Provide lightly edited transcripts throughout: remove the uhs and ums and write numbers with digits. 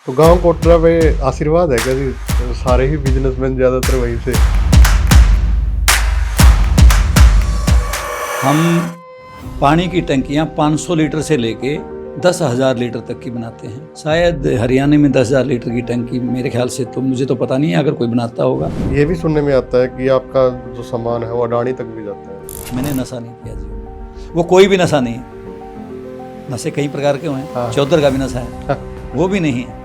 तो गांव कोटरा में आशीर्वाद है क्या जी? सारे ही बिजनेसमैन ज्यादातर वहीं से। हम पानी की टंकियां 500 लीटर से लेके 10,000 लीटर तक की बनाते हैं। शायद हरियाणा में 10,000 लीटर की टंकी, मेरे ख्याल से, तो मुझे तो पता नहीं है, अगर कोई बनाता होगा। ये भी सुनने में आता है कि आपका जो सामान है वो अडानी तक भी जाता है। मैंने नशा नहीं किया जी, वो कोई भी नशा नहीं है। नशे कई प्रकार के हैं। हाँ। चौधर का भी नशा है, वो भी नहीं है।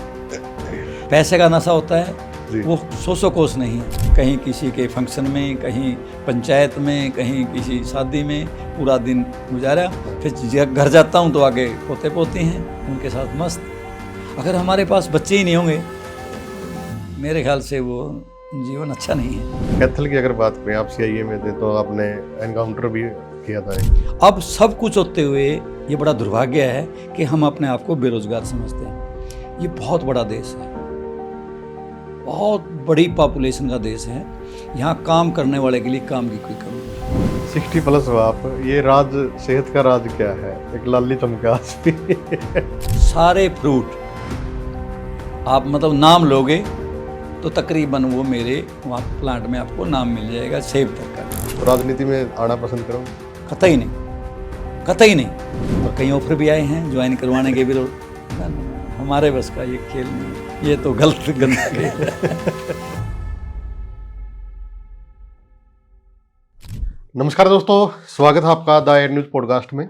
पैसे का नशा होता है, जी। वो सौ कोस नहीं है। कहीं किसी के फंक्शन में, कहीं पंचायत में, कहीं किसी शादी में पूरा दिन गुजारा, फिर घर जाता हूँ तो आगे पोते पोती हैं उनके साथ मस्त। अगर हमारे पास बच्चे ही नहीं होंगे, मेरे ख्याल से वो जीवन अच्छा नहीं है। कैथल की अगर बात करें, आप सीआईए में थे तो आपने एनकाउंटर भी किया था एक। अब सब कुछ होते हुए ये बड़ा दुर्भाग्य है कि हम अपने आप को बेरोजगार समझते हैं। ये बहुत बड़ा देश है, बहुत बड़ी पॉपुलेशन का देश है। यहाँ काम करने वाले के लिए काम की कोई कमी नहीं। 60+ हो आप, ये राज सेहत का राज क्या है? एक लाली चमकास भी। सारे फ्रूट आप मतलब नाम लोगे तो तकरीबन वो मेरे वहाँ प्लांट में आपको नाम मिल जाएगा, सेब तक का। तो राजनीति में आना पसंद करोगे? कतई नहीं, कतई नहीं। और कई ऑफर भी आए हैं ज्वाइन करवाने के भी। हमारे बस का ये खेल नहीं, ये तो गलत गंदा खेल है। नमस्कार दोस्तों, स्वागत है आपका द एयर न्यूज़ पॉडकास्ट में।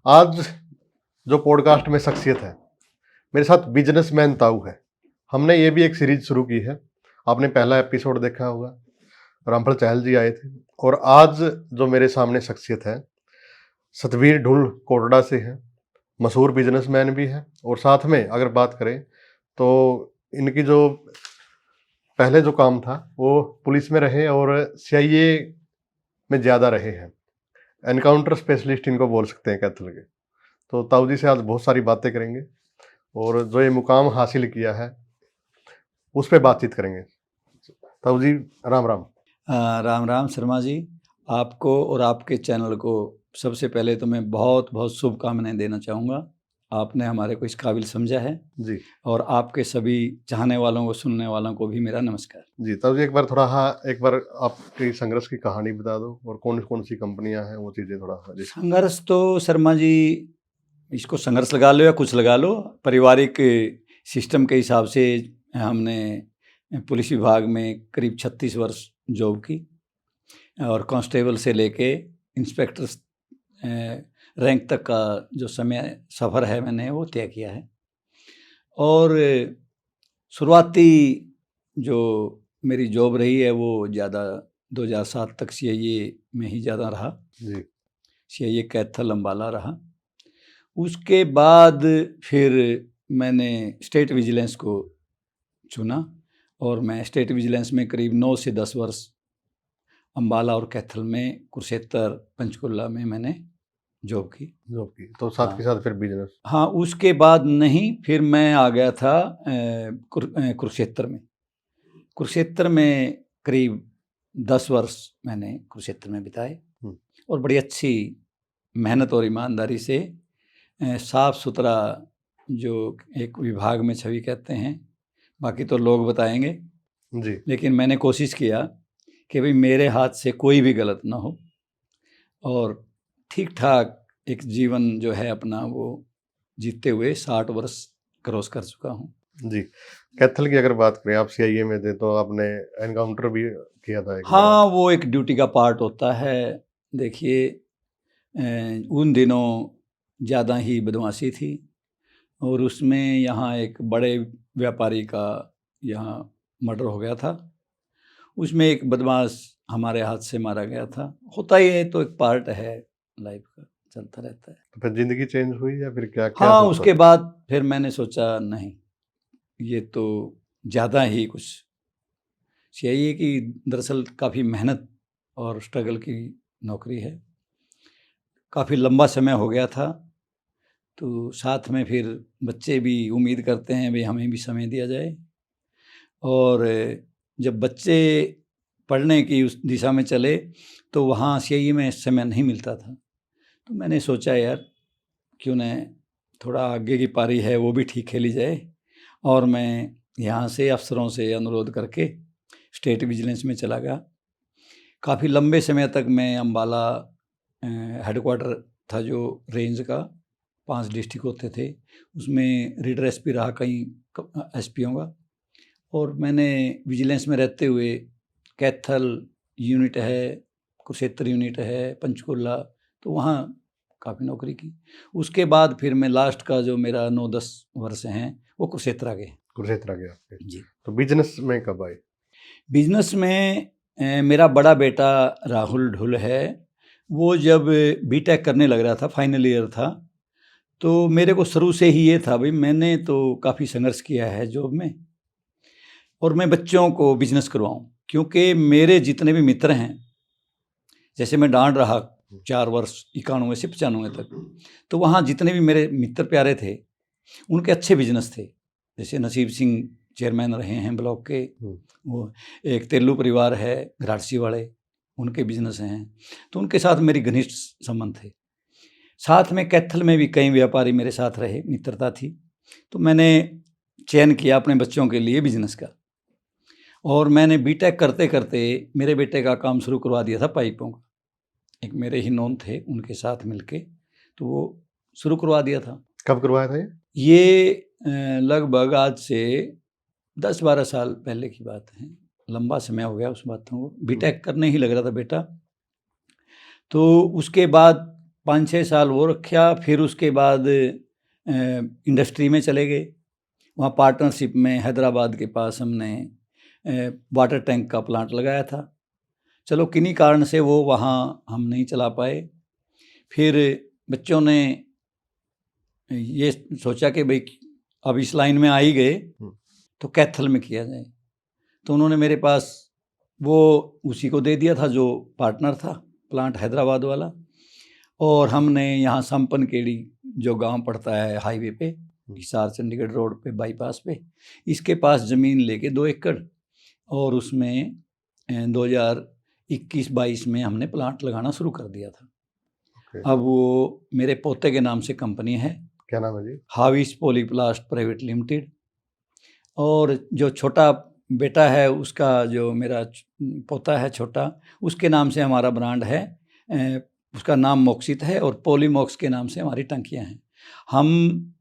आज जो पॉडकास्ट में शख्सियत है, मेरे साथ बिजनेसमैन ताऊ है। हमने ये भी एक सीरीज शुरू की है, आपने पहला एपिसोड देखा होगा, रामफल चहल जी आए थे। और आज जो मेरे सामने शख्सियत है, सतबीर ढुल कोटड़ा से है, मशहूर बिजनेसमैन भी है। और साथ में अगर बात करें तो इनकी जो पहले जो काम था वो पुलिस में रहे और सीआईए में ज़्यादा रहे हैं। एनकाउंटर स्पेशलिस्ट इनको बोल सकते हैं कैथल के। तो ताऊ जी से आज बहुत सारी बातें करेंगे और जो ये मुकाम हासिल किया है उस पर बातचीत करेंगे। ताऊ जी राम राम। राम राम शर्मा जी, आपको और आपके चैनल को सबसे पहले तो मैं बहुत बहुत शुभकामनाएं देना चाहूँगा। आपने हमारे को इस काबिल समझा है जी और आपके सभी चाहने वालों को, सुनने वालों को भी मेरा नमस्कार जी। ताऊ जी एक बार आपकी संघर्ष की कहानी बता दो और कौन कौन सी कंपनियां हैं, वो चीज़ें थोड़ा जी। संघर्ष तो शर्मा जी, इसको संघर्ष लगा लो या कुछ लगा लो, पारिवारिक सिस्टम के हिसाब से हमने पुलिस विभाग में करीब 36 वर्ष जॉब की और कांस्टेबल से लेके इंस्पेक्टर रैंक तक का जो समय सफ़र है मैंने वो तय किया है। और शुरुआती जो मेरी जॉब रही है वो ज़्यादा 2007 तक सीआईए में ही ज़्यादा रहा जी। सीआईए कैथल अम्बाला रहा। उसके बाद फिर मैंने स्टेट विजिलेंस को चुना और मैं स्टेट विजिलेंस में करीब 9 से 10 वर्ष अम्बाला और कैथल में, कुरुक्षेत्र, पंचकुला में मैंने जॉब की। तो साथ के साथ फिर बिजनेस। हाँ, उसके बाद नहीं, फिर मैं आ गया था कुरुक्षेत्र में। कुरुक्षेत्र में करीब 10 वर्ष मैंने कुरुक्षेत्र में बिताए और बड़ी अच्छी मेहनत और ईमानदारी से साफ सुथरा जो एक विभाग में छवि कहते हैं, बाकी तो लोग बताएंगे जी। लेकिन मैंने कोशिश किया कि भाई मेरे हाथ से कोई भी गलत ना हो और ठीक ठाक एक जीवन जो है अपना वो जीते हुए 60 वर्ष क्रॉस कर चुका हूँ। जी। कैथल की अगर बात करें, आप सीआईए में थे तो आपने एनकाउंटर भी किया था एक बार। हाँ, वो एक ड्यूटी का पार्ट होता है। देखिए, उन दिनों ज़्यादा ही बदमाशी थी और उसमें यहाँ एक बड़े व्यापारी का यहाँ मर्डर हो गया था। उसमें एक बदमाश हमारे हाथ से मारा गया था। होता ही है, तो एक पार्ट है लाइफ का, चलता रहता है। तो फिर जिंदगी चेंज हुई या फिर क्या? हाँ, उसके बाद फिर मैंने सोचा नहीं, ये तो ज़्यादा ही कुछ। सीआईए की दरअसल काफ़ी मेहनत और स्ट्रगल की नौकरी है। काफ़ी लंबा समय हो गया था, तो साथ में फिर बच्चे भी उम्मीद करते हैं भाई हमें भी समय दिया जाए। और जब बच्चे पढ़ने की उस दिशा में चले तो वहाँ सीआईए में समय नहीं मिलता था। तो मैंने सोचा यार क्यों न थोड़ा आगे की पारी है वो भी ठीक खेली जाए और मैं यहाँ से अफसरों से अनुरोध करके स्टेट विजिलेंस में चला गया। काफ़ी लंबे समय तक मैं अम्बाला हेडक्वार्टर था जो रेंज का, 5 डिस्ट्रिक्ट होते थे, उसमें रीडर एसपी रहा कई एसपीओं का। और मैंने विजिलेंस में रहते हुए कैथल यूनिट है, कुरुक्षेत्र यूनिट है, पंचकुला, तो वहाँ काफ़ी नौकरी की। उसके बाद फिर मैं लास्ट का जो मेरा 9-10 वर्ष हैं वो कुरुक्षेत्र आ गए। कुरुक्षेत्र आ गए आपके। जी। तो बिजनेस में कब आए? बिजनेस में मेरा बड़ा बेटा राहुल ढुल है, वो जब बीटेक करने लग रहा था, फाइनल ईयर था, तो मेरे को शुरू से ही ये था भाई मैंने तो काफ़ी संघर्ष किया है जॉब में और मैं बच्चों को बिजनेस करवाऊँ, क्योंकि मेरे जितने भी मित्र हैं, जैसे मैं डांड रहा 4 वर्ष 91 से 95 तक, तो वहाँ जितने भी मेरे मित्र प्यारे थे उनके अच्छे बिजनेस थे। जैसे नसीब सिंह चेयरमैन रहे हैं ब्लॉक के, वो एक तेलू परिवार है घराटसी वाले, उनके बिजनेस हैं, तो उनके साथ मेरी घनिष्ठ संबंध थे। साथ में कैथल में भी कई व्यापारी मेरे साथ रहे, मित्रता थी, तो मैंने चयन किया अपने बच्चों के लिए बिजनेस का। और मैंने बीटेक करते करते मेरे बेटे का काम शुरू करवा दिया था पाइपों का। एक मेरे ही नॉन थे, उनके साथ मिलके तो वो शुरू करवा दिया था। कब करवाया था ये? ये लगभग आज से 10-12 साल पहले की बात है, लंबा समय हो गया उस बातों को। बीटेक करने ही लग रहा था बेटा, तो उसके बाद 5-6 साल वो रखा। फिर उसके बाद इंडस्ट्री में चले गए। वहाँ पार्टनरशिप में हैदराबाद के पास हमने वाटर टैंक का प्लांट लगाया था। चलो किन्हीं कारण से वो वहाँ हम नहीं चला पाए। फिर बच्चों ने ये सोचा कि भाई अब इस लाइन में आ ही गए तो कैथल में किया जाए, तो उन्होंने मेरे पास वो उसी को दे दिया था जो पार्टनर था प्लांट हैदराबाद वाला। और हमने यहाँ संपन केड़ी जो गांव पड़ता है हाईवे पे, हिसार चंडीगढ़ रोड पे बाईपास पे, इसके पास ज़मीन लेके 2 एकड़, और उसमें 2021-22 में हमने प्लांट लगाना शुरू कर दिया था। अब वो मेरे पोते के नाम से कंपनी है। क्या नाम है जी? हाविस पॉलीप्लास्ट प्राइवेट लिमिटेड। और जो छोटा बेटा है उसका, जो मेरा पोता है छोटा, उसके नाम से हमारा ब्रांड है, उसका नाम मोक्सित है, और पॉलीमॉक्स के नाम से हमारी टंकियां हैं। हम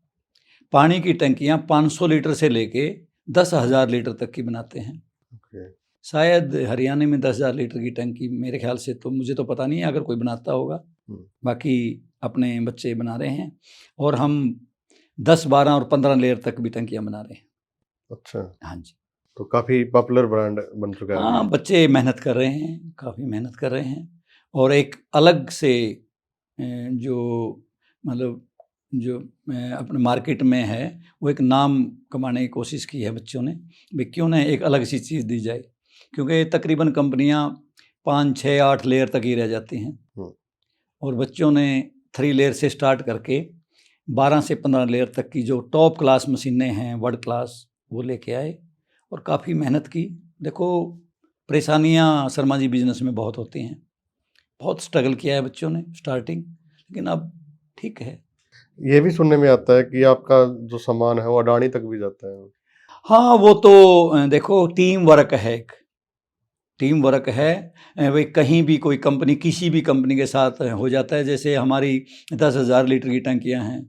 पानी की टंकियां 500 लीटर से लेके 10,000 लीटर तक की बनाते हैं। शायद हरियाणा में 10,000 लीटर की टंकी, मेरे ख्याल से, तो मुझे तो पता नहीं है, अगर कोई बनाता होगा, बाकी अपने बच्चे बना रहे हैं। और हम 10, 12 और 15 लेयर तक भी टंकियां बना रहे हैं। अच्छा, हाँ जी। तो काफ़ी पॉपुलर ब्रांड बन चुका है। हाँ, बच्चे मेहनत कर रहे हैं, काफ़ी मेहनत कर रहे हैं। और एक अलग से जो मतलब जो अपने मार्केट में है, वो एक नाम कमाने की कोशिश की है बच्चों ने, भाई क्यों ना एक अलग सी चीज़ दी जाए, क्योंकि तकरीबन कंपनियां 5, 6, 8 लेयर तक ही रह जाती हैं, और बच्चों ने 3 लेयर से स्टार्ट करके 12 से 15 लेयर तक की जो टॉप क्लास मशीनें हैं, वर्ल्ड क्लास, वो लेके आए और काफ़ी मेहनत की। देखो, परेशानियां शर्मा जी बिजनेस में बहुत होती हैं, बहुत स्ट्रगल किया है बच्चों ने स्टार्टिंग, लेकिन अब ठीक है। ये भी सुनने में आता है कि आपका जो सामान है वो अडानी तक भी जाता है। हाँ, वो तो देखो टीम वर्क है, एक टीम वर्क है। भाई कहीं भी कोई कंपनी किसी भी कंपनी के साथ हो जाता है। जैसे हमारी 10,000 लीटर की टंकियां हैं,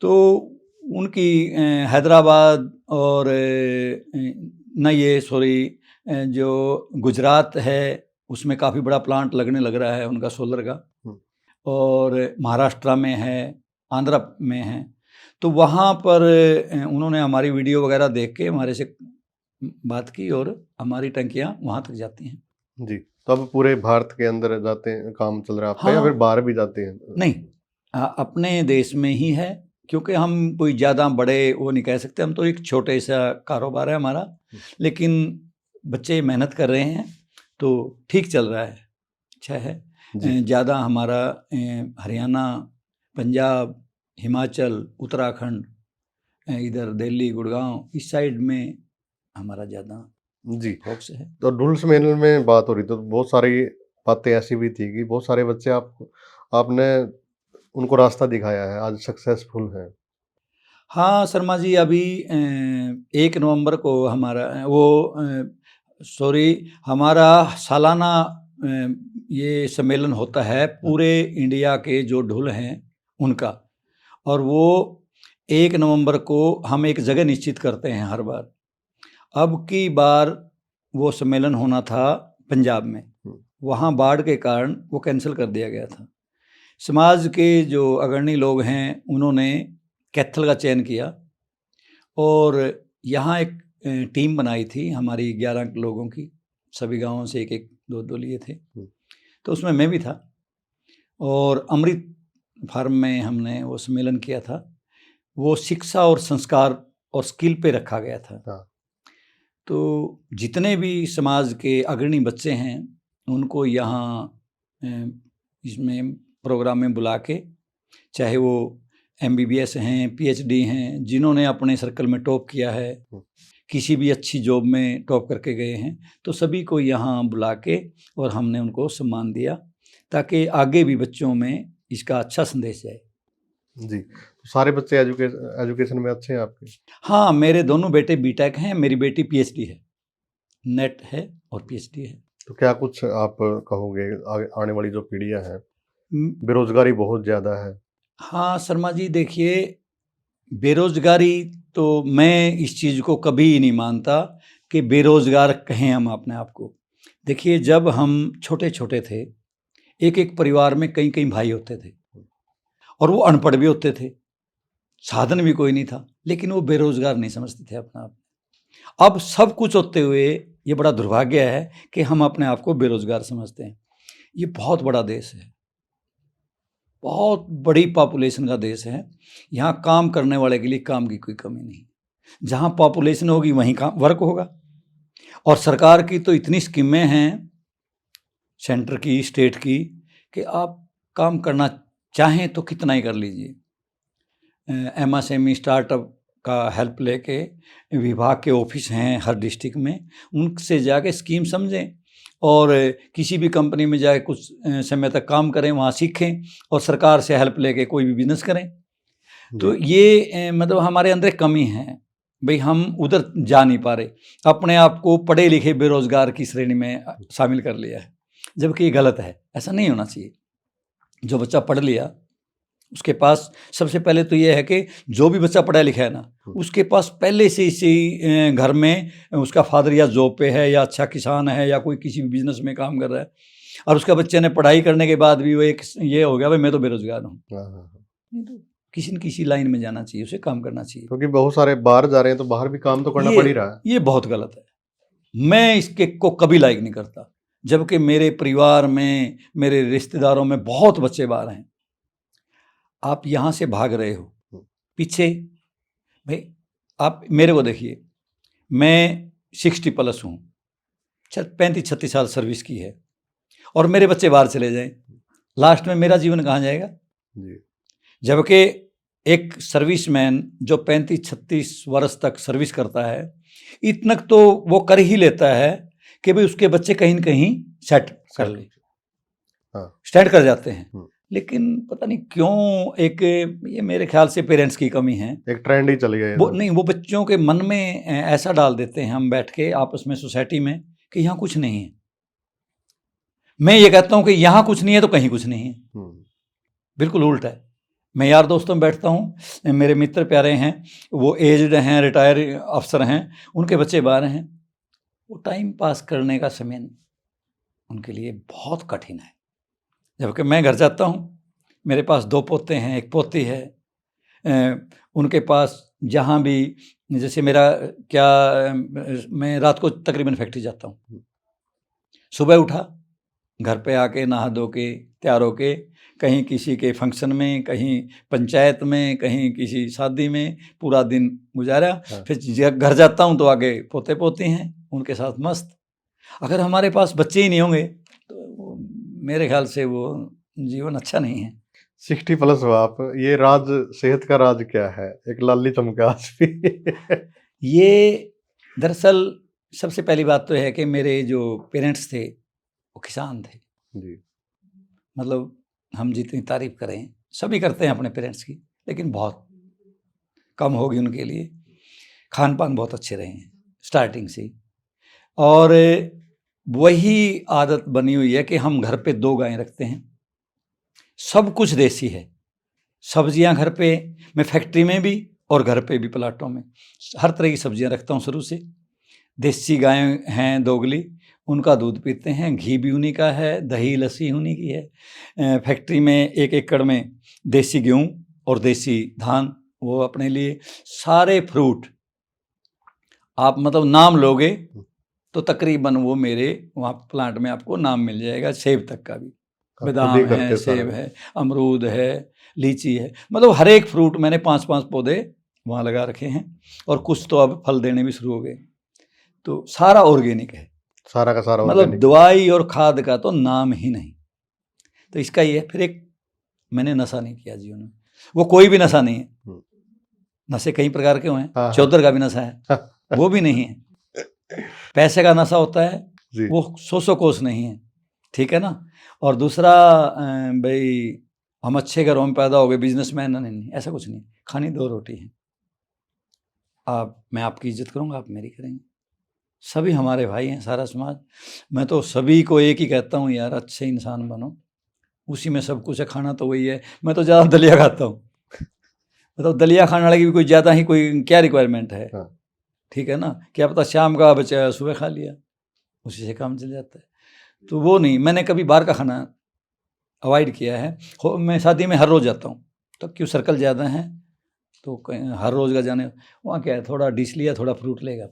तो उनकी हैदराबाद और जो गुजरात है उसमें काफ़ी बड़ा प्लांट लगने लग रहा है उनका सोलर का, और महाराष्ट्र में है, आंध्रा में है। तो वहाँ पर उन्होंने हमारी वीडियो वगैरह देख के हमारे से बात की और हमारी टंकियाँ वहाँ तक जाती हैं। जी, तो अब पूरे भारत के अंदर जाते हैं, काम चल रहा है आपका? हाँ, या फिर बाहर भी जाते हैं? नहीं, अपने देश में ही है, क्योंकि हम कोई ज़्यादा बड़े वो नहीं कह सकते, हम तो एक छोटे सा कारोबार है हमारा, लेकिन बच्चे मेहनत कर रहे हैं तो ठीक चल रहा है, अच्छा है। ज़्यादा हमारा हरियाणा, पंजाब, हिमाचल, उत्तराखंड, इधर दिल्ली, गुड़गांव, इस साइड में हमारा ज़्यादा जी फोकस है। तो ढुल्स मेनल में बात हो रही, तो बहुत सारी बातें ऐसी भी थी कि बहुत सारे बच्चे आपने उनको रास्ता दिखाया है, आज सक्सेसफुल हैं। हाँ शर्मा जी, अभी 1 नवंबर को हमारा हमारा सालाना ये सम्मेलन होता है पूरे इंडिया के जो ढुल हैं उनका, और वो 1 नवंबर को हम एक जगह निश्चित करते हैं हर बार। अब की बार वो सम्मेलन होना था पंजाब में, वहाँ बाढ़ के कारण वो कैंसिल कर दिया गया था। समाज के जो अग्रणी लोग हैं उन्होंने कैथल का चयन किया और यहाँ एक टीम बनाई थी हमारी 11 लोगों की, सभी गांवों से एक एक दो दो लिए थे, तो उसमें मैं भी था और अमृत फार्म में हमने वो सम्मेलन किया था। वो शिक्षा और संस्कार और स्किल पे रखा गया था। हाँ। तो जितने भी समाज के अग्रणी बच्चे हैं उनको यहाँ इसमें प्रोग्राम में बुला के, चाहे वो MBBS हैं, PhD हैं, जिन्होंने अपने सर्कल में टॉप किया है, किसी भी अच्छी जॉब में टॉप करके गए हैं, तो सभी को यहाँ बुला के और हमने उनको सम्मान दिया ताकि आगे भी बच्चों में इसका अच्छा संदेश जाए। जी, तो सारे बच्चे एजुकेशन में अच्छे हैं आपके? हाँ, मेरे दोनों बेटे BTech हैं, मेरी बेटी PhD है, नेट है और PhD है। तो क्या कुछ आप कहोगे आने वाली जो पीढ़ियां हैं, बेरोजगारी बहुत ज़्यादा है? हाँ शर्मा जी, देखिए बेरोजगारी तो मैं इस चीज़ को कभी नहीं मानता कि बेरोजगार कहें हम अपने आप को। देखिए जब हम छोटे छोटे थे, एक एक परिवार में कई कई भाई होते थे और वो अनपढ़ भी होते थे, साधन भी कोई नहीं था, लेकिन वो बेरोजगार नहीं समझते थे अपना आप। अब सब कुछ होते हुए ये बड़ा दुर्भाग्य है कि हम अपने आप को बेरोजगार समझते हैं। ये बहुत बड़ा देश है, बहुत बड़ी पॉपुलेशन का देश है, यहाँ काम करने वाले के लिए काम की कोई कमी नहीं। जहाँ पॉपुलेशन होगी वहीं काम वर्क होगा, और सरकार की तो इतनी स्कीमें हैं सेंटर की, स्टेट की, कि आप काम करना चाहें तो कितना ही कर लीजिए। MSME स्टार्टअप का हेल्प लेके विभाग के ऑफिस हैं हर डिस्ट्रिक्ट में, उनसे जाके स्कीम समझें और किसी भी कंपनी में जाके कुछ समय तक काम करें, वहाँ सीखें और सरकार से हेल्प लेके कोई भी बिजनेस करें। तो ये मतलब हमारे अंदर एक कमी है भाई, हम उधर जा नहीं पा रहे, अपने आप को पढ़े लिखे बेरोजगार की श्रेणी में शामिल कर लिया है, जबकि ये गलत है, ऐसा नहीं होना चाहिए। जो बच्चा पढ़ लिया उसके पास सबसे पहले तो ये है कि जो भी बच्चा पढ़ा लिखा है ना, उसके पास पहले से इसी घर में उसका फादर या जॉब पे है या अच्छा किसान है या कोई किसी भी बिजनेस में काम कर रहा है, और उसका बच्चे ने पढ़ाई करने के बाद भी वो एक ये हो गया भाई मैं तो बेरोजगार हूँ। नहीं, तो किसी न किसी लाइन में जाना चाहिए, उसे काम करना चाहिए। क्योंकि बहुत सारे बाहर जा रहे हैं तो बाहर भी काम तो करना पड़ ही रहा है। ये बहुत गलत है, मैं इसके को कभी लाइक नहीं करता, जबकि मेरे परिवार में, मेरे रिश्तेदारों में बहुत बच्चे बाहर हैं। आप यहाँ से भाग रहे हो पीछे, भाई आप मेरे को देखिए, मैं 60+ हूँ, 35-36 साल सर्विस की है, और मेरे बच्चे बाहर चले जाएं, लास्ट में मेरा जीवन कहाँ जाएगा? जबकि एक सर्विसमैन जो 35-36 वर्ष तक सर्विस करता है, इतना तो वो कर ही लेता है कि भाई उसके बच्चे कहीं न कहीं सेट कर ले, स्टैंड कर जाते हैं। लेकिन पता नहीं क्यों एक ये मेरे ख्याल से पेरेंट्स की कमी है, एक ट्रेंड ही चल गया है। वो बच्चों के मन में ऐसा डाल देते हैं हम बैठ के आपस में सोसाइटी में कि यहाँ कुछ नहीं है। मैं ये कहता हूँ कि यहाँ कुछ नहीं है तो कहीं कुछ नहीं है, बिल्कुल उल्टा है। मैं यार दोस्तों में बैठता हूँ, मेरे मित्र प्यारे हैं, वो एज्ड हैं, रिटायर अफसर हैं, उनके बच्चे बाहर हैं, वो टाइम पास करने का समय उनके लिए बहुत कठिन है। जबकि मैं घर जाता हूँ, मेरे पास 2 पोते हैं, 1 पोती है, उनके पास जहाँ भी, जैसे मैं रात को तकरीबन फैक्ट्री जाता हूँ, सुबह उठा, घर पे आके नहा धो के तैयार होके कहीं किसी के फंक्शन में, कहीं पंचायत में, कहीं किसी शादी में पूरा दिन गुजारा। फिर घर जाता हूँ तो आगे पोते पोती हैं, उनके साथ मस्त। अगर हमारे पास बच्चे ही नहीं होंगे तो मेरे ख्याल से वो जीवन अच्छा नहीं है। 60+ हो आप, ये राज, सेहत का राज क्या है? एक लाली चमका आज भी। ये दरअसल सबसे पहली बात तो है कि मेरे जो पेरेंट्स थे वो किसान थे जी। मतलब हम जितनी तारीफ करें, सभी करते हैं अपने पेरेंट्स की, लेकिन बहुत कम होगी उनके लिए। खान पान बहुत अच्छे रहे हैं स्टार्टिंग से ही। और वही आदत बनी हुई है कि हम घर पे 2 गायें रखते हैं, सब कुछ देसी है। सब्जियां घर पे, मैं फैक्ट्री में भी और घर पे भी प्लाटों में हर तरह की सब्जियां रखता हूँ शुरू से। देसी गायें हैं दोगली, उनका दूध पीते हैं, घी भी उन्हीं का है, दही लस्सी उन्हीं की है। फैक्ट्री में 1 एकड़ में देसी गेहूँ और देसी धान, वो अपने लिए। सारे फ्रूट आप मतलब नाम लोगे तो तकरीबन वो मेरे वहाँ प्लांट में आपको नाम मिल जाएगा, सेब तक का भी। आप खुद ही बादाम करते है, सारा? सेब है, अमरूद है, लीची है, मतलब हर एक फ्रूट मैंने 5-5 पौधे वहाँ लगा रखे हैं। और कुछ तो अब फल देने भी शुरू हो गए। तो सारा ऑर्गेनिक है, सारा का सारा मतलब ऑर्गेनिक। दवाई और खाद का तो नाम ही नहीं। तो इसका ये है। फिर एक मैंने नशा नहीं किया जीवन में, वो कोई भी नशा नहीं है। नशे कई प्रकार के हुए हैं, हाँ, हाँ। चौधर का भी नशा है, वो भी नहीं है। पैसे का नशा होता है, जी। वो 100 कोस नहीं है, ठीक है ना। और दूसरा भाई हम अच्छे घरों में पैदा हो गए, बिजनेसमैन, नहीं, ऐसा कुछ नहीं। खानी 2 रोटी है। मैं आपकी इज्जत करूँगा, आप मेरी करेंगे। सभी हमारे भाई हैं, सारा समाज। मैं तो सभी को एक ही कहता हूँ, यार अच्छे इंसान बनो, उसी में सब कुछ है। खाना तो वही है। मैं तो ज़्यादा दलिया खाता हूँ, मतलब दलिया खाने वाले की भी कोई ज़्यादा ही कोई क्या रिक्वायरमेंट है, हाँ। ठीक है ना। क्या पता शाम का बचा सुबह खा लिया, उसी से काम चल जाता है। तो वो नहीं, मैंने कभी बाहर का खाना अवॉइड किया है। मैं शादी में हर रोज़ जाता हूँ, तो क्यों सर्कल ज़्यादा हैं तो हर रोज़ का जाने, वहाँ क्या है, थोड़ा डिश लिया, थोड़ा फ्रूट लेगा।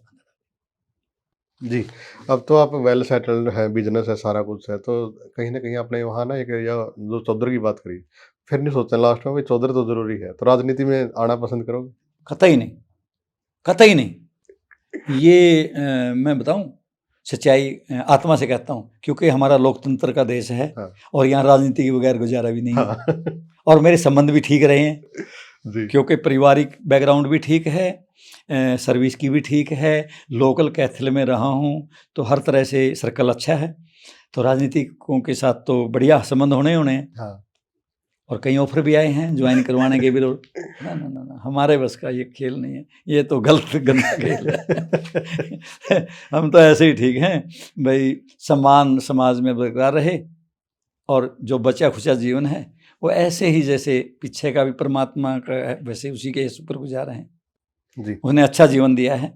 जी, अब तो आप वेल सेटल्ड हैं, बिजनेस है, सारा कुछ है, तो कहीं ना कहीं आपने वहाँ ना एक या जो चौधर की बात करी, फिर नहीं सोचा लास्ट में भाई चौधर तो जरूरी है, तो राजनीति में आना पसंद करोगे? कतई नहीं, कतई नहीं। ये मैं बताऊं सच्चाई, आत्मा से कहता हूँ, क्योंकि हमारा लोकतंत्र का देश है। हाँ। और यहाँ राजनीति के बगैर गुजारा भी नहीं है। हाँ। और मेरे संबंध भी ठीक रहे हैं, जी। क्योंकि पारिवारिक बैकग्राउंड भी ठीक है, सर्विस की भी ठीक है, लोकल कैथल में रहा हूँ, तो हर तरह से सर्कल अच्छा है। तो राजनीतिकों के साथ तो बढ़िया संबंध होने हैं। हाँ। और कई ऑफर भी आए हैं ज्वाइन करवाने के भी लोग। ना, हमारे बस का ये खेल नहीं है, ये तो गलत गंदा खेल है। हम तो ऐसे ही ठीक हैं भाई, सम्मान समाज में बरकरार रहे, और जो बचा खुचा जीवन है वो ऐसे ही जैसे पीछे का भी परमात्मा का है, वैसे उसी के ऊपर गुजारा है जी। उसने अच्छा जीवन दिया है,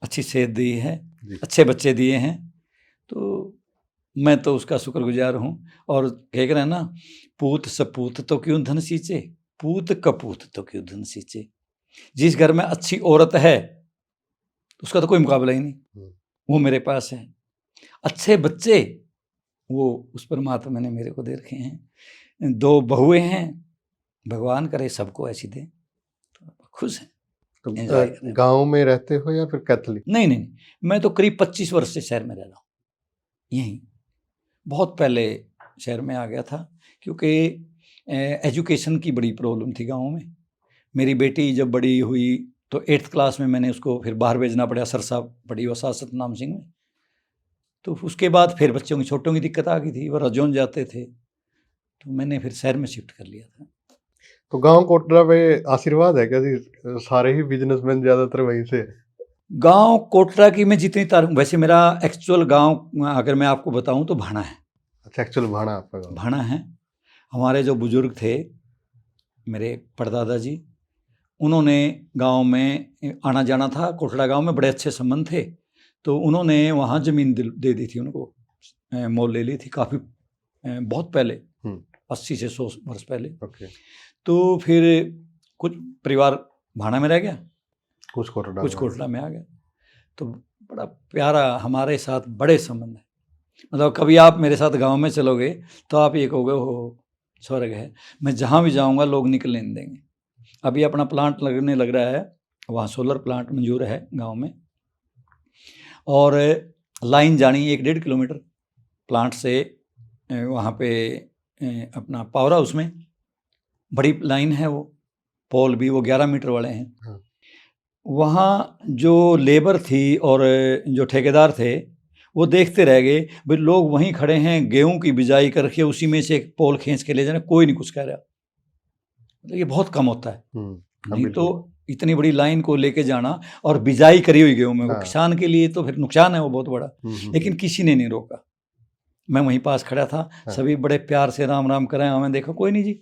अच्छी सेहत दी है, अच्छे बच्चे दिए हैं, तो मैं तो उसका शुक्रगुजार हूँ। और कह रहे हैं ना, पूत सपूत तो क्यों धन सींचे, पूत कपूत तो क्यों धन सींचे। जिस घर में अच्छी औरत है उसका तो कोई मुकाबला ही नहीं, वो मेरे पास है। अच्छे बच्चे वो उस परमात्मा ने मेरे को दे रखे हैं। 2 बहुएं हैं, भगवान करे सबको ऐसी दे, तो खुश हैं। तो गांव में रहते हो या फिर कैथलिक? नहीं, मैं तो करीब 25 वर्ष से शहर में रह रहा हूँ। यहीं बहुत पहले शहर में आ गया था, क्योंकि एजुकेशन की बड़ी प्रॉब्लम थी गाँव में। मेरी बेटी जब बड़ी हुई तो 8th क्लास में मैंने उसको फिर बाहर भेजना पड़ा, सरसा पड़ी वसा सतनाम सिंह में। तो उसके बाद फिर बच्चों की छोटों की दिक्कत आ गई थी, वो रजौन जाते थे, तो मैंने फिर शहर में शिफ्ट कर लिया था। तो गांव कोटरा में आशीर्वाद है क्या जी? सारे ही बिजनेसमैन ज्यादातर वहीं से? गांव कोटरा की मैं जितनी तारीफ, वैसे मेरा एक्चुअल गांव अगर मैं आपको बताऊं तो भाना है। अच्छा, एक्चुअल भाना आपका गांव? भाना है। हमारे जो बुजुर्ग थे, मेरे परदादा जी, उन्होंने गांव में आना जाना था, कोटड़ा गांव में बड़े अच्छे संबंध थे, तो उन्होंने वहाँ ज़मीन दे दी थी उनको, मोल ले ली थी काफ़ी बहुत पहले, 80 से 100 वर्ष पहले। तो फिर कुछ परिवार भाना में रह गया, कुछ कोटड़ा में आ गया। तो बड़ा प्यारा हमारे साथ बड़े संबंध है। मतलब कभी आप मेरे साथ गांव में चलोगे तो आप ये कहोगे हो स्वर्ग है। मैं जहाँ भी जाऊँगा लोग निकलने नहीं देंगे। अभी अपना प्लांट लगने लग रहा है, वहाँ सोलर प्लांट मंजूर है गांव में, और लाइन जानी 1-1.5 किलोमीटर प्लांट से वहाँ पे अपना पावर हाउस में बड़ी लाइन है, वो पोल भी वो 11 मीटर वाले हैं। वहाँ जो लेबर थी और जो ठेकेदार थे वो देखते रह गए, भाई लोग वहीं खड़े हैं, गेहूं की बिजाई करके उसी में से एक पोल खींच के ले जाना, कोई नहीं कुछ कह रहा। ये बहुत कम होता है, नहीं तो इतनी बड़ी लाइन को लेके जाना और बिजाई करी हुई गेहूं में, वो हाँ। किसान के लिए तो फिर नुकसान है वो बहुत बड़ा। लेकिन किसी ने नहीं रोका। मैं वहीं पास खड़ा था, हाँ। सभी बड़े प्यार से राम राम कराए, हमें देखा कोई नहीं जी,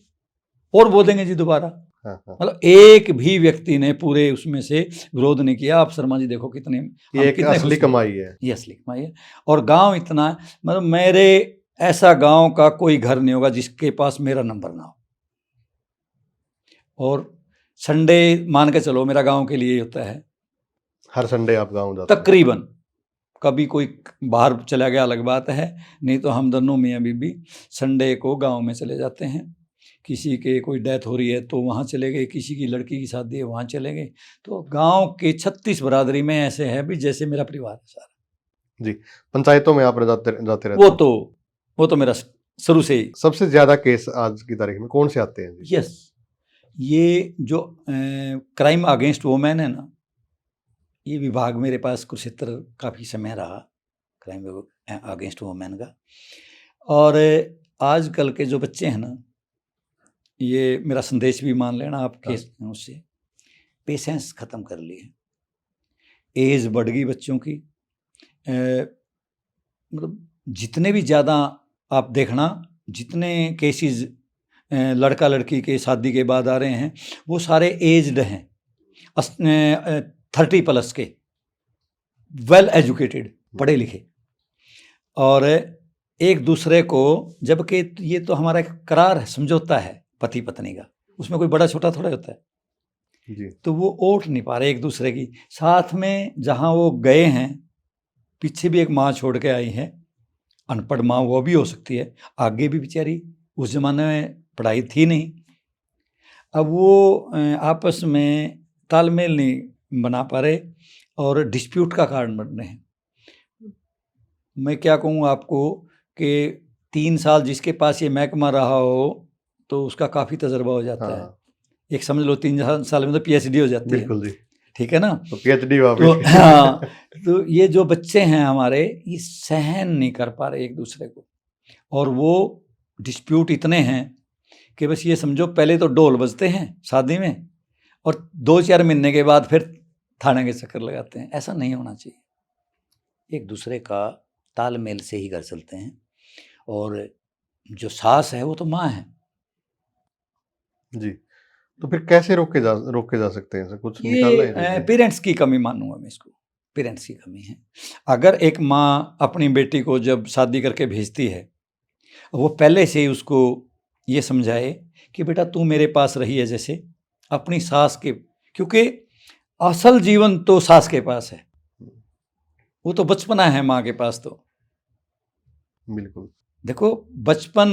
और बोल देंगे जी दोबारा। हाँ, हाँ। मतलब एक भी व्यक्ति ने पूरे उसमें से विरोध नहीं किया। आप शर्मा जी देखो कितने, हम ये एक कितने असली खुश हैं। कमाई है। ये असली कमाई है। और गांव इतना, मतलब मेरे ऐसा गांव का कोई घर नहीं होगा जिसके पास मेरा नंबर ना हो। और संडे मान के चलो मेरा गांव के लिए ही होता है, हर संडे आप गांव जाते हैं? तकरीबन। कभी कोई बाहर चला गया अलग बात है, नहीं तो हम दोनों मियाँ बीबी संडे को गांव में चले जाते हैं। किसी के कोई डेथ हो रही है तो वहाँ चले गए, किसी की लड़की की शादी है वहाँ चले गए। तो गांव के 36 बरादरी में ऐसे है भी जैसे मेरा परिवार है सारा। जी, पंचायतों में आप जाते रहते हैं? वो तो मेरा शुरू से ही। सबसे ज्यादा केस आज की तारीख में कौन से आते हैं जी? यस, ये जो क्राइम अगेंस्ट वुमेन है ना, ये विभाग मेरे पास कुरुक्षेत्र काफ़ी समय रहा, क्राइम अगेंस्ट वुमेन का। और आजकल के जो बच्चे हैं ना, ये मेरा संदेश भी मान लेना आपके उससे, पेशेंस ख़त्म कर लिए। एज बढ़ गई बच्चों की, मतलब जितने भी ज़्यादा आप देखना, जितने केसेस लड़का लड़की के शादी के बाद आ रहे हैं वो सारे एज्ड हैं, 30+ के, वेल एजुकेटेड, पढ़े लिखे, और एक दूसरे को, जबकि ये तो हमारा एक करार है, समझौता है पति पत्नी का, उसमें कोई बड़ा छोटा थोड़ा होता है जी। तो वो ओट नहीं पा रहे एक दूसरे की साथ में। जहाँ वो गए हैं, पीछे भी एक माँ छोड़ के आई है, अनपढ़ माँ वो भी हो सकती है, आगे भी बेचारी, उस जमाने में पढ़ाई थी नहीं। अब वो आपस में तालमेल नहीं बना पा रहे और डिस्प्यूट का कारण बन रहे हैं। मैं क्या कहूँ आपको कि 3 साल जिसके पास ये महकमा रहा हो तो उसका काफ़ी तजर्बा हो जाता है। एक समझ लो 3 साल में तो PhD हो जाती है। बिल्कुल जी, ठीक है ना, तो PhD तो हाँ, तो ये जो बच्चे हैं हमारे, ये सहन नहीं कर पा रहे एक दूसरे को, और वो डिस्प्यूट इतने हैं कि बस ये समझो पहले तो ढोल बजते हैं शादी में और 2-4 महीने के बाद फिर थाने के चक्कर लगाते हैं। ऐसा नहीं होना चाहिए। एक दूसरे का तालमेल से ही घर चलते हैं, और जो सास है वो तो माँ है जी। तो फिर कैसे रोके जा सकते हैं? कुछ निकालना है? ये पेरेंट्स की कमी मानूंगा मैं इसको, पेरेंट्स की कमी है। अगर एक माँ अपनी बेटी को जब शादी करके भेजती है, वो पहले से ही उसको ये समझाए कि बेटा तू मेरे पास रही है जैसे अपनी सास के, क्योंकि असल जीवन तो सास के पास है, वो तो बचपना है माँ के पास। तो बिल्कुल देखो बचपन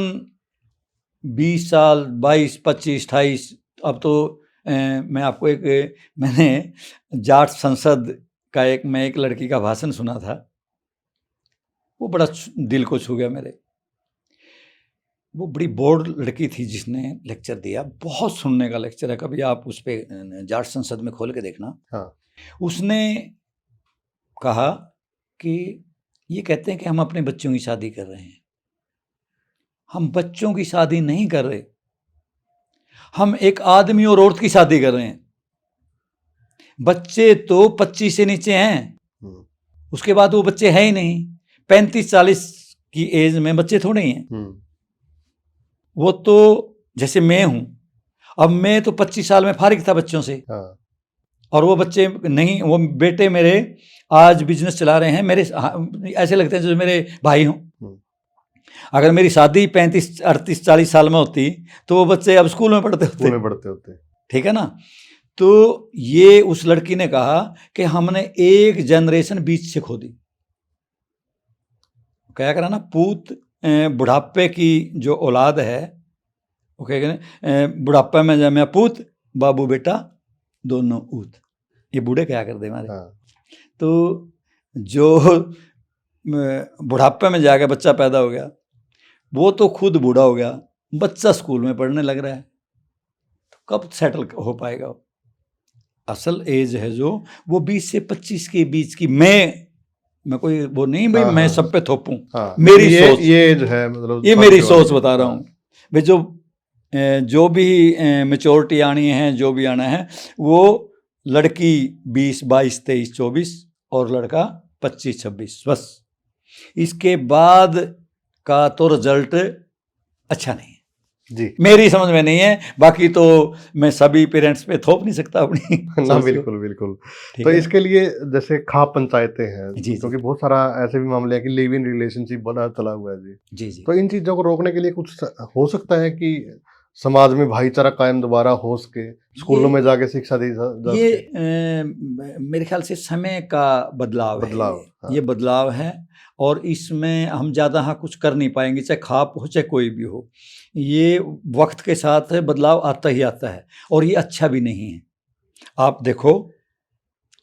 20 साल, 22, 25, 28, अब तो मैं आपको मैंने जाट संसद का मैं एक लड़की का भाषण सुना था, वो बड़ा दिल को छू गया मेरे। वो बड़ी बोर्ड लड़की थी जिसने लेक्चर दिया, बहुत सुनने का लेक्चर है, कभी आप उस पर जाट संसद में खोल के देखना। हाँ। उसने कहा कि ये कहते हैं कि हम अपने बच्चों की शादी कर रहे हैं, हम बच्चों की शादी नहीं कर रहे, हम एक आदमी और औरत की शादी कर रहे हैं। बच्चे तो 25 से नीचे हैं, उसके बाद वो बच्चे हैं ही नहीं। 35-40 की एज में बच्चे थोड़े ही हैं। वो तो जैसे मैं हूं, अब मैं तो 25 साल में फारिग था बच्चों से। हाँ। और वो बच्चे नहीं, वो बेटे मेरे आज बिजनेस चला रहे हैं, मेरे ऐसे लगते हैं जैसे मेरे भाई हों। अगर मेरी शादी 35, 38, 40 साल में होती तो वो बच्चे अब स्कूल में पढ़ते होते। ठीक है ना। तो ये उस लड़की ने कहा कि हमने एक जनरेशन बीच से खो दी। क्या करा ना, पूत बुढ़ापे की जो औलाद है वो क्या कहते, बुढ़ापे में जब मैं पूत बाबू बेटा दोनों ऊत, ये बूढ़े क्या कर दे हमारे। हाँ। तो जो बुढ़ापे में जाकर बच्चा पैदा हो गया, वो तो खुद बूढ़ा हो गया, बच्चा स्कूल में पढ़ने लग रहा है, तो कब सेटल हो पाएगा। असल एज है जो वो 20 से 25 के बीच की। मैं कोई वो नहीं भाई, मैं सब पे थोपूं। मेरी सोच ये एज है, मतलब ये मेरी सोच बता रहा हूँ भाई। जो भी मेच्योरिटी आनी है, जो भी आना है, वो लड़की 20, 22, 23, 24 और लड़का 25, 26, बस। इसके बाद का तो रिजल्ट अच्छा नहीं है, जी। मेरी समझ में नहीं है। बाकी तो मैं सभी पेरेंट्स पे थोप नहीं सकता अपनी ना, सोच को। बिल्कुल बिल्कुल। ठीक तो है। इसके लिए जैसे खाप पंचायतें हैं, जी, जी। क्योंकि बहुत सारा ऐसे भी मामले हैं कि लिव इन रिलेशनशिप बड़ा चला हुआ है जी। जी, जी। तो इन चीजों को रोकने के लिए कुछ हो सकता है कि समाज में भाईचारा कायम दोबारा हो सके, स्कूलों में जाके शिक्षा दी जा ये सके। मेरे ख्याल से समय का बदलाव है बदलाव, ये। हाँ। ये बदलाव है और इसमें हम ज़्यादा हाँ कुछ कर नहीं पाएंगे, चाहे खाप हो चाहे कोई भी हो। ये वक्त के साथ बदलाव आता ही आता है और ये अच्छा भी नहीं है। आप देखो,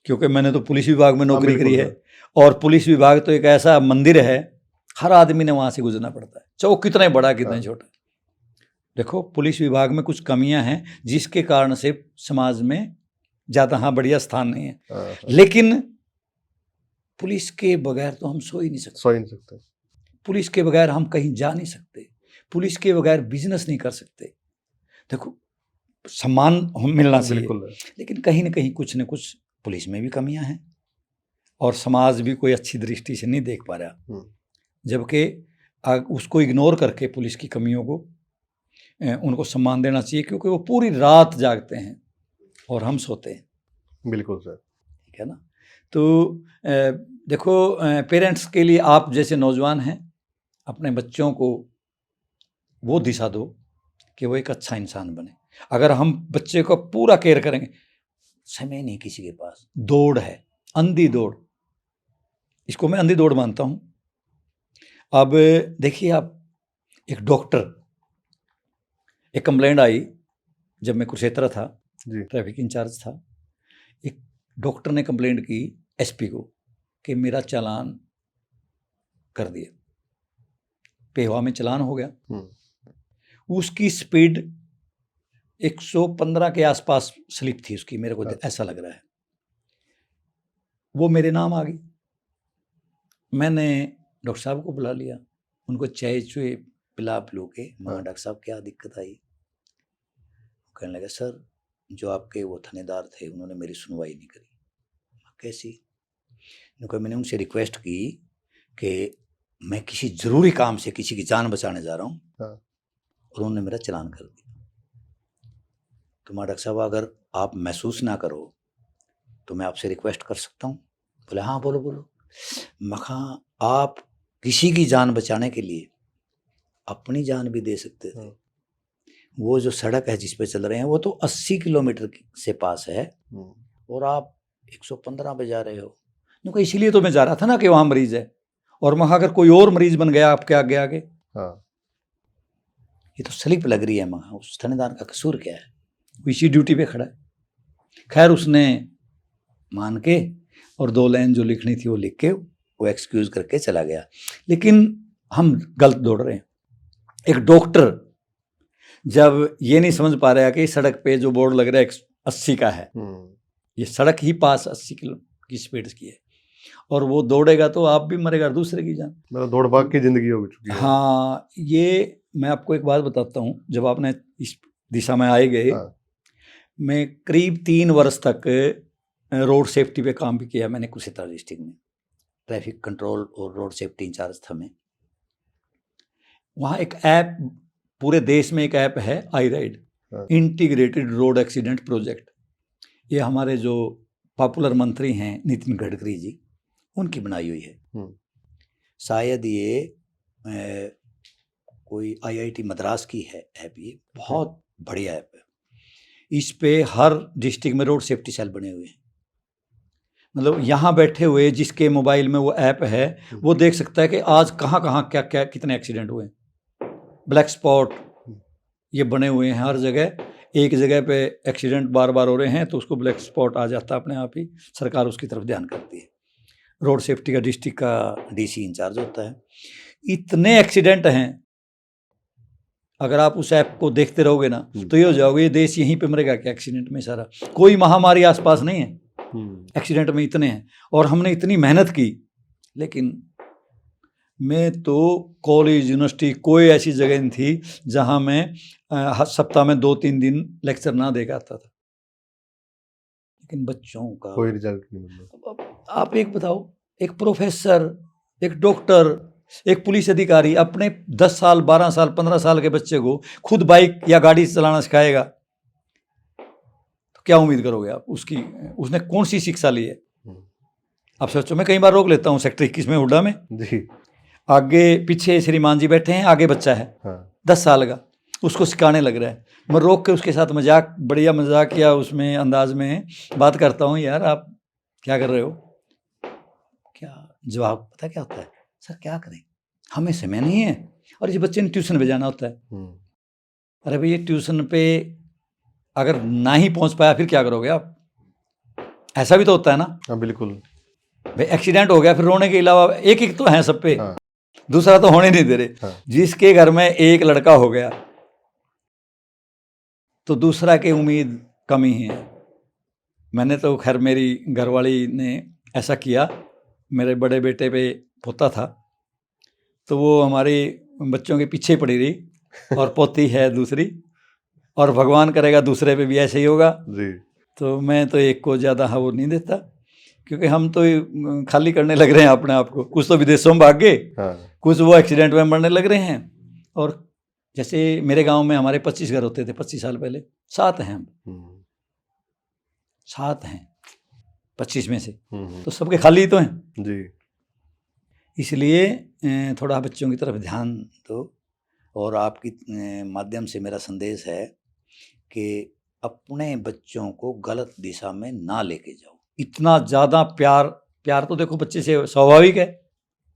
क्योंकि मैंने तो पुलिस विभाग में नौकरी बिल्कुल करी है सर। और पुलिस विभाग तो एक ऐसा मंदिर है, हर आदमी ने वहाँ से गुजरना पड़ता है, चाहे वो कितना ही बड़ा कितना ही छोटा। देखो, पुलिस विभाग में कुछ कमियां हैं जिसके कारण से समाज में ज़्यादा हाँ बढ़िया स्थान नहीं है। हाँ। लेकिन पुलिस के बगैर तो हम सो ही नहीं सकते, सो ही नहीं सकते। पुलिस के बगैर हम कहीं जा नहीं सकते, पुलिस के बगैर बिजनेस नहीं कर सकते। देखो, सम्मान हम मिलना चाहिए, बिल्कुल। लेकिन कहीं ना कहीं कुछ न कुछ पुलिस में भी कमियां हैं और समाज भी कोई अच्छी दृष्टि से नहीं देख पा रहा। जबकि उसको इग्नोर करके पुलिस की कमियों को उनको सम्मान देना चाहिए, क्योंकि वो पूरी रात जागते हैं और हम सोते हैं। बिल्कुल सर। ठीक है ना। तो देखो, पेरेंट्स के लिए आप जैसे नौजवान हैं, अपने बच्चों को वो दिशा दो कि वो एक अच्छा इंसान बने। अगर हम बच्चे को पूरा केयर करेंगे, समय नहीं किसी के पास, दौड़ है, अंधी दौड़, इसको मैं अंधी दौड़ मानता हूँ। अब देखिए आप, एक डॉक्टर, एक कंप्लेंट आई जब मैं कुरुक्षेत्र था, ट्रैफिक इंचार्ज था। एक डॉक्टर ने कंप्लेंट की एसपी को कि मेरा चालान कर दिया, पेहवा में चालान हो गया। उसकी स्पीड 115 के आसपास स्लिप थी उसकी, मेरे को ऐसा लग रहा है। वो मेरे नाम आ गई। मैंने डॉक्टर साहब को बुला लिया, उनको चाय चुए पिला पिलो के, माँ डॉक्टर साहब क्या दिक्कत आई? कहने लगे, सर जो आपके वो थानेदार थे उन्होंने मेरी सुनवाई नहीं करी। कैसी? मैंने उनसे रिक्वेस्ट की कि मैं किसी ज़रूरी काम से किसी की जान बचाने जा रहा हूँ और उन्होंने मेरा चालान कर दिया। तो माँ डॉक्टर साहब, अगर आप महसूस ना करो तो मैं आपसे रिक्वेस्ट कर सकता हूँ? बोले हाँ बोलो बोलो। मखा, आप किसी की जान बचाने के लिए अपनी जान भी दे सकते थे। वो जो सड़क है जिस पे चल रहे हैं वो तो 80 किलोमीटर से पास है और आप 115 पे जा रहे हो। क्योंकि इसीलिए तो मैं जा रहा था ना कि वहाँ मरीज है, और वहाँ अगर कोई और मरीज बन गया आपके आगे आगे, ये तो स्लिप लग रही है। वहाँ उस थानेदार का कसूर क्या है? वो इसी ड्यूटी पे खड़ा है। खैर उसने मान के और 2 लाइन जो लिखनी थी वो लिख के वो एक्सक्यूज करके चला गया। लेकिन हम गलत दौड़ रहे हैं। एक डॉक्टर जब ये नहीं समझ पा रहा कि सड़क पे जो बोर्ड लग रहा है 80 का है, ये सड़क ही पास 80 किलो की स्पीड की है, और वो दौड़ेगा तो आप भी मरेगा, दूसरे की जान, मतलब दौड़ भाग की जिंदगी हो चुकी है। हाँ, ये मैं आपको एक बात बताता हूँ। जब आपने इस दिशा में आए गए, मैं करीब 3 वर्ष तक रोड सेफ्टी पे काम भी किया मैंने कुरुक्षेत्र डिस्ट्रिक्ट में। ट्रैफिक कंट्रोल और रोड सेफ्टी इंचार्ज था मैं। वहाँ एक ऐप, पूरे देश में एक ऐप है, I ride, integrated road accident project. ये हमारे जो पॉपुलर मंत्री हैं नितिन गडकरी जी, उनकी बनाई हुई है। शायद ये कोई IIT मद्रास की है ऐप। ये बहुत बढ़िया ऐप है। इस पे हर डिस्ट्रिक्ट में रोड सेफ्टी सेल बने हुए हैं। मतलब यहाँ बैठे हुए जिसके मोबाइल में वो ऐप है वो देख सकता है कि आज कहाँ कहाँ क्या क्या कितने एक्सीडेंट हुए। ब्लैक स्पॉट ये बने हुए हैं हर जगह। एक जगह पे एक्सीडेंट बार बार हो रहे हैं तो उसको ब्लैक स्पॉट आ जाता है अपने आप ही, सरकार उसकी तरफ ध्यान करती है। रोड सेफ्टी का डिस्ट्रिक्ट का DC इंचार्ज होता है। इतने एक्सीडेंट हैं, अगर आप उस ऐप को देखते रहोगे ना तो ये हो जाओगे, ये देश यहीं पे मरेगा क्या एक्सीडेंट में? सारा कोई महामारी आसपास नहीं है, एक्सीडेंट में इतने हैं। और हमने इतनी मेहनत की, लेकिन मैं तो कॉलेज यूनिवर्सिटी कोई ऐसी जगह नहीं थी जहां मैं सप्ताह में 2-3 दिन लेक्चर ना दे के आता था। लेकिन बच्चों का कोई रिजल्ट नहीं मिल रहा। अब आप एक बताओ, एक प्रोफेसर, एक डॉक्टर, एक पुलिस अधिकारी अपने 10 साल 12 साल 15 साल के बच्चे को खुद बाइक या गाड़ी चलाना सिखाएगा तो क्या उम्मीद करोगे आप उसकी? उसने कौन सी शिक्षा ली है? आप सोचो, मैं कई बार रोक लेता हूँ सेक्टर 21 में हुड्डा में, जी। आगे पीछे श्रीमान जी बैठे हैं, आगे बच्चा है हाँ 10 साल का, उसको सिखाने लग रहा है। मैं रोक के उसके साथ मजाक, बढ़िया मजाक या उसमें अंदाज में बात करता हूँ, यार आप क्या कर रहे हो? क्या जवाब पता क्या होता है? सर क्या करें, हमें समय नहीं है और इस बच्चे ने ट्यूशन पे जाना होता है। अरे भैया ट्यूशन पे अगर ना ही पहुंच पाया फिर क्या करोगे आप? ऐसा भी तो होता है ना। हाँ बिल्कुल। भाई एक्सीडेंट हो गया, फिर रोने के अलावा एक एक तो है सब पे। हाँ। दूसरा तो होने नहीं दे रहे। हाँ। जिसके घर में एक लड़का हो गया तो दूसरा की उम्मीद कम ही है। मैंने तो खैर, मेरी घरवाली ने ऐसा किया, मेरे बड़े बेटे पे पोता था तो वो हमारे बच्चों के पीछे पड़ी रही और पोती है दूसरी, और भगवान करेगा दूसरे पे भी ऐसे ही होगा जी। तो मैं तो एक को ज़्यादा वो नहीं देता, क्योंकि हम तो खाली करने लग रहे हैं अपने आप को। कुछ तो विदेशों में भाग गए, हाँ। कुछ वो एक्सीडेंट में मरने लग रहे हैं। और जैसे मेरे गांव में हमारे 25 घर होते थे 25 साल पहले, 7 हैं हम, 7 हैं 25 में से, तो सबके खाली तो हैं जी। इसलिए थोड़ा बच्चों की तरफ ध्यान दो। और आपकी माध्यम से मेरा संदेश है कि अपने बच्चों को गलत दिशा में ना लेके जाओ। इतना ज़्यादा प्यार तो देखो बच्चे से स्वाभाविक है,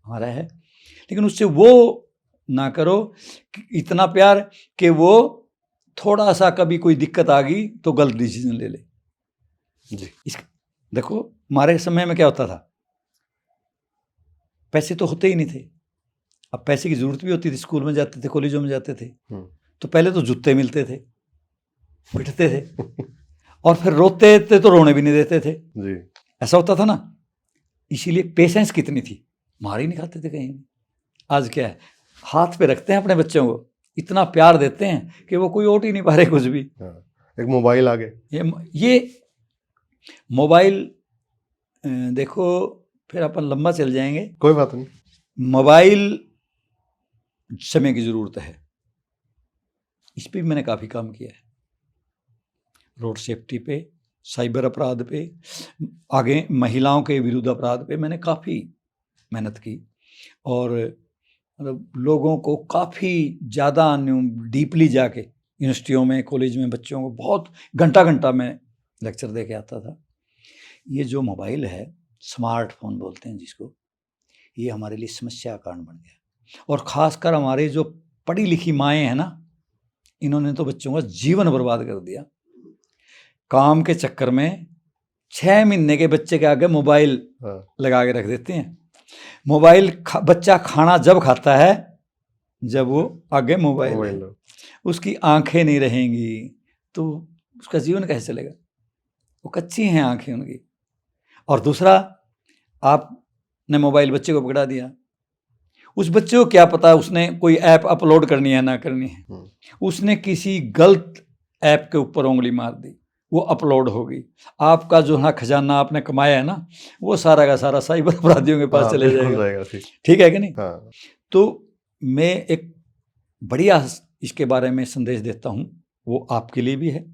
हमारा है, लेकिन उससे वो ना करो कि इतना प्यार कि वो थोड़ा सा कभी कोई दिक्कत आ गई तो गलत डिसीजन ले ले जी। देखो हमारे समय में क्या होता था, पैसे तो होते ही नहीं थे। अब पैसे की जरूरत भी होती थी, स्कूल में जाते थे, कॉलेजों में जाते थे, तो पहले तो जूते मिलते थे, पिटते थे और फिर रोते थे तो रोने भी नहीं देते थे जी। ऐसा होता था ना। इसीलिए पेशेंस कितनी थी, मार ही नहीं खाते थे कहीं। आज क्या है, हाथ पे रखते हैं अपने बच्चों को, इतना प्यार देते हैं कि वो कोई ओट ही नहीं पा रहे कुछ भी। एक मोबाइल आ गए, ये मोबाइल देखो, फिर अपन लंबा चल जाएंगे। कोई बात नहीं। मोबाइल समय की ज़रूरत है, इस पर भी मैंने काफ़ी काम किया है। रोड सेफ्टी पे, साइबर अपराध पे, आगे महिलाओं के विरुद्ध अपराध पे मैंने काफ़ी मेहनत की और मतलब लोगों को काफ़ी ज़्यादा डीपली जाके यूनिवर्सिटियों में, कॉलेज में बच्चों को बहुत घंटा मैं लेक्चर दे के आता था। ये जो मोबाइल है, स्मार्टफोन बोलते हैं जिसको, ये हमारे लिए समस्या का कारण बन गया। और ख़ासकर हमारे जो पढ़ी लिखी माएँ हैं ना, इन्होंने तो बच्चों का जीवन बर्बाद कर दिया। काम के चक्कर में 6 महीने के बच्चे के आगे मोबाइल लगा के रख देते हैं। मोबाइल बच्चा खाना जब खाता है जब वो आगे मोबाइल उसकी आंखें नहीं रहेंगी तो उसका जीवन कैसे चलेगा? वो कच्ची हैं आंखें उनकी। और दूसरा, आपने मोबाइल बच्चे को पकड़ा दिया, उस बच्चे को क्या पता उसने कोई ऐप अपलोड करनी है ना करनी है, उसने किसी गलत ऐप के ऊपर उंगली मार दी, वो अपलोड होगी, आपका जो ना खजाना आपने कमाया है ना, वो सारा का सारा साइबर अपराधियों के पास चले जाएगा। ठीक है कि नहीं? तो मैं एक बढ़िया इसके बारे में संदेश देता हूँ, वो आपके लिए भी है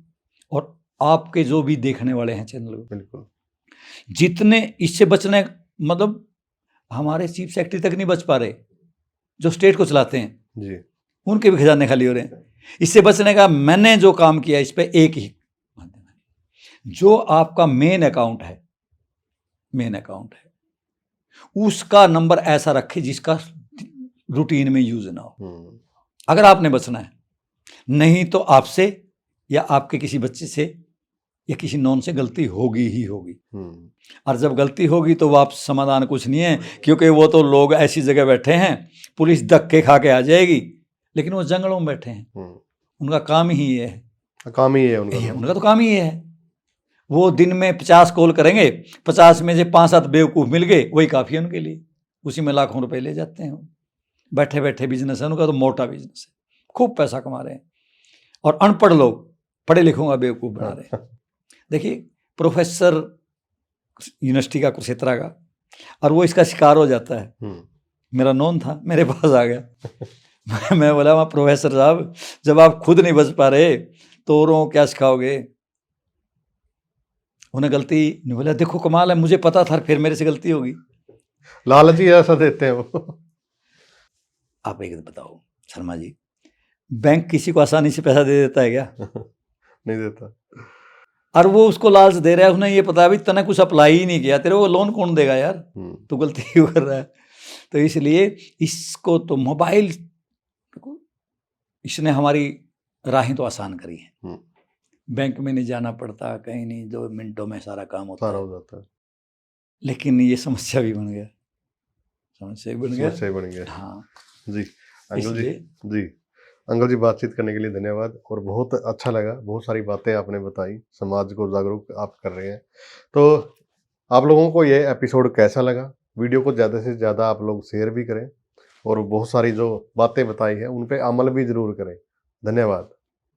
और आपके जो भी देखने वाले हैं चैनल को, बिल्कुल जितने इससे बचने, मतलब हमारे चीफ सेक्रेटरी तक नहीं बच पा रहे जो स्टेट को चलाते हैं जी, उनके भी खजाने खाली हो रहे हैं। इससे बचने का मैंने जो काम किया, इस पे एक ही माध्यम है, जो आपका मेन अकाउंट है, उसका नंबर ऐसा रखे जिसका रूटीन में यूज ना हो, अगर आपने बचना है। नहीं तो आपसे या आपके किसी बच्चे से या किसी नॉन से गलती होगी ही होगी। और जब गलती होगी तो वापस समाधान कुछ नहीं है, क्योंकि वो तो लोग ऐसी जगह बैठे हैं, पुलिस धक्के खा के आ जाएगी, लेकिन वो जंगलों में बैठे हैं, उनका काम ही ये है, उनका तो काम ही ये है। वो दिन में 50 कॉल करेंगे, 50 में से 5-7 बेवकूफ़ मिल गए, वही काफ़ी है उनके लिए, उसी में लाखों रुपए ले जाते हैं। बैठे बैठे बिजनेस है उनका, तो मोटा बिजनेस है, खूब पैसा कमा रहे हैं। और अनपढ़ लोग पढ़े लिखों का बेवकूफ़ बना रहे हैं। देखिए प्रोफेसर यूनिवर्सिटी का कुरुक्षेत्रा का, और वो इसका शिकार हो जाता है। मेरा नॉन था, मेरे पास आ गया। मैं बोला, वहाँ प्रोफेसर साहब, जब आप खुद नहीं बच पा रहे तो औरों को क्या सिखाओगे? उन्हें गलती नहीं, बोला देखो कमाल है, मुझे पता था फिर मेरे से गलती होगी। लालच ही ऐसा देते हैं वो। आप एक बताओ शर्मा जी, बैंक किसी को आसानी से पैसा दे देता है क्या? नहीं देता। और वो उसको लालच दे रहा है, उन्हें ये पता है भी तने कुछ अप्लाई ही नहीं किया, तेरे को लोन कौन देगा यार, तू गलती क्यों कर रहा है? तो इसलिए इसको तो मोबाइल, इसने हमारी राहें तो आसान करी हैं। बैंक में नहीं जाना पड़ता, कहीं नहीं, 2 मिनटों में सारा काम होता सारा है। हो जाता है। लेकिन ये समस्या भी बन गया, समस्या भी बन गया। समस्या बन गया। हाँ जी अंकल जी, इसलिए जी अंकल जी, बातचीत करने के लिए धन्यवाद, और बहुत अच्छा लगा, बहुत सारी बातें आपने बताई, समाज को जागरूक आप कर रहे हैं। तो आप लोगों को ये एपिसोड कैसा लगा? वीडियो को ज़्यादा से ज़्यादा आप लोग शेयर भी करें, और बहुत सारी जो बातें बताई हैं उन पे अमल भी ज़रूर करें। धन्यवाद।